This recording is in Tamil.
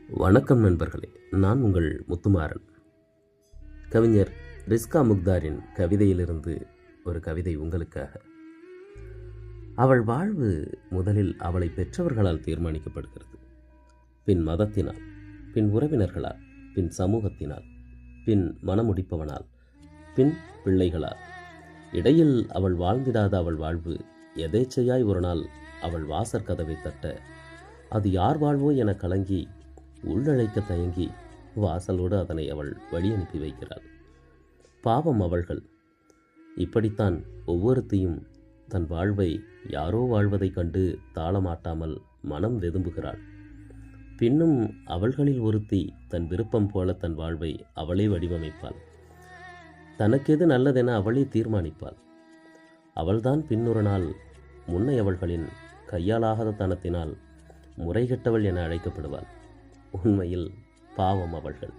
வணக்கம் நண்பர்களே, நான் உங்கள் முத்துமாறன். கவிஞர் ரிஸ்கா முக்தாரின் கவிதையிலிருந்து ஒரு கவிதை உங்களுக்காக. அவள் வாழ்வு முதலில் அவளை பெற்றவர்களால் தீர்மானிக்கப்படுகிறது, பின் மதத்தினால், பின் உறவினர்களால், பின் சமூகத்தினால், பின் மனமுடிப்பவனால், பின் பிள்ளைகளால். இடையில் அவள் வாழ்ந்திடாத அவள் வாழ்வு எதேச்சையாய் ஒரு நாள் அவள் வாசற்கதவை தட்ட, அது யார் வாழ்வோ என கலங்கி உள்ளழைக்க தயங்கி வாசலோடு அதனை அவள் வழி அனுப்பி வைக்கிறாள். பாவம் அவள்கள். இப்படித்தான் ஒவ்வொருத்தையும் தன் வாழ்வை யாரோ வாழ்வதைக் கண்டு தாளமாட்டாமல் மனம் வெதும்புகிறாள். பின்னும் அவள்களில் ஒருத்தி தன் விருப்பம் போல தன் வாழ்வை அவளே வடிவமைப்பாள். தனக்கெது நல்லதென அவளே தீர்மானிப்பாள். அவள்தான் பின்னொரு நாள் முன்னையவள்களின் கையாலாகாத தனத்தினால் முறைகெட்டவள் என அழைக்கப்படுவாள். உண்மையில் பாவம் அவள்கள்.